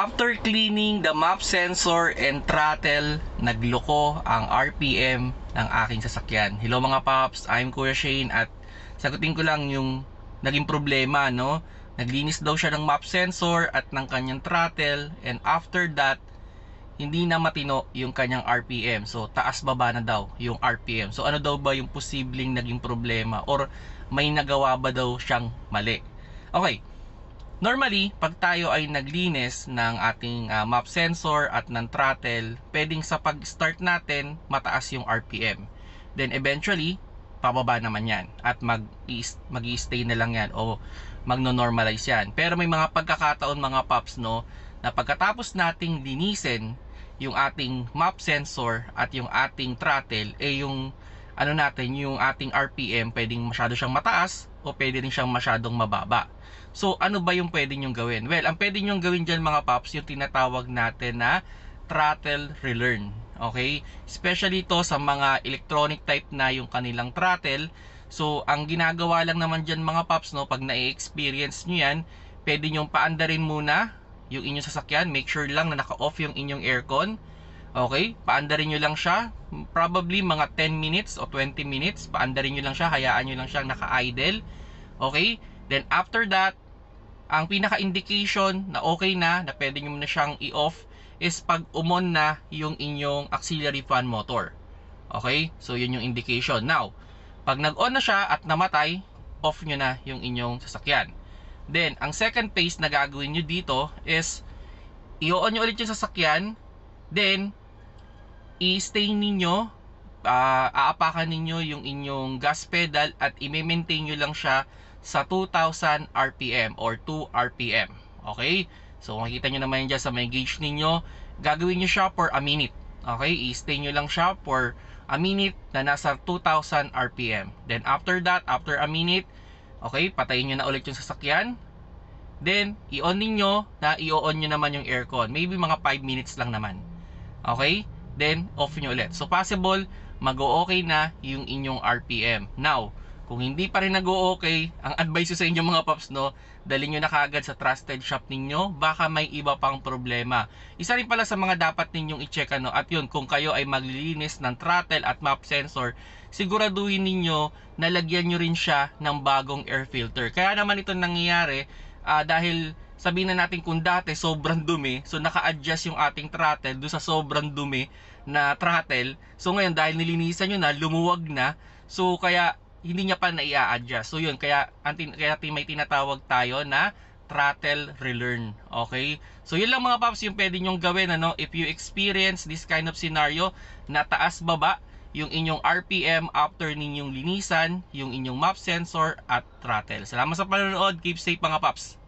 After cleaning the map sensor and throttle, nagloko ang RPM ng aking sasakyan. Hello mga paps, I'm Kuya Shane at sagutin ko lang yung naging problema, no? Naglinis daw siya ng map sensor at ng kanyang throttle, and after that, hindi na matino yung kanyang RPM. So taas baba na daw yung RPM. So ano daw ba yung posibleng naging problema, or may nagawa ba daw siyang mali? Okay. Normally, pag tayo ay naglinis ng ating map sensor at ng throttle, pwedeng sa pag-start natin, mataas yung RPM. Then eventually, pababa naman yan. At mag-i-stay na lang yan o magno-normalize yan. Pero may mga pagkakataon mga paps, no, na pagkatapos nating linisin yung ating map sensor at yung ating throttle, yung ano natin, yung ating RPM, pwedeng masyado siyang mataas o pwede rin siyang masyadong mababa. So, ano ba yung pwede nyong gawin? Well, ang pwede nyong gawin dyan mga paps, yung tinatawag natin na throttle relearn. Okay? Especially to sa mga electronic type na yung kanilang throttle. So, ang ginagawa lang naman dyan mga paps, no, pag na-experience nyo yan, pwede nyong paandarin muna yung inyong sasakyan. Make sure lang na naka-off yung inyong aircon. Okay? Paandarin nyo lang siya. Probably mga 10 minutes o 20 minutes. Paandarin nyo lang siya. Hayaan nyo lang siyang naka-idle. Okay? Then after that, ang pinaka-indication na okay na pwede nyo na siyang i-off is pag umon na yung inyong auxiliary fan motor. Okay? So yun yung indication. Now, pag nag-on na siya at namatay, off nyo na yung inyong sasakyan. Then, ang second phase na gagawin nyo dito is i-on nyo ulit yung sasakyan. Then, i-stay ninyo, aapakan ninyo yung inyong gas pedal at i-maintain nyo lang siya sa 2,000 RPM or 2 RPM. Okay? So, makikita nyo naman dyan sa may gauge ninyo. Gagawin nyo siya for a minute. Okay? I-stay nyo lang siya for a minute na nasa 2,000 RPM. Then, after that, after a minute, okay, patayin nyo na ulit yung sasakyan. Then, i-on ninyo na i-on nyo naman yung aircon. Maybe mga 5 minutes lang naman. Okay? Then, off nyo ulit. So, possible, mag-o-okay na yung inyong RPM. Now, kung hindi pa rin nag-o-okay, ang advice ko sa inyo mga paps, no, dalhin nyo na kaagad sa trusted shop ninyo. Baka may iba pang problema. Isa rin pala sa mga dapat ninyong i-check, ano, at yun, kung kayo ay maglilinis ng throttle at map sensor, siguraduhin ninyo na lagyan nyo rin siya ng bagong air filter. Kaya naman ito nangyayari dahil sabihin na natin kung dati sobrang dumi, so naka-adjust yung ating throttle doon sa sobrang dumi na throttle. So ngayon dahil nilinisan nyo na, lumuwag na, so kaya hindi niya pa na-i-adjust. So yun, kaya may tinatawag tayo na throttle relearn. Okay? So yun lang mga paps yung pwede nyong gawin, ano, if you experience this kind of scenario na taas baba yung inyong RPM after ninyong linisan yung inyong map sensor at throttle. Salamat sa panonood. Keep safe mga paps.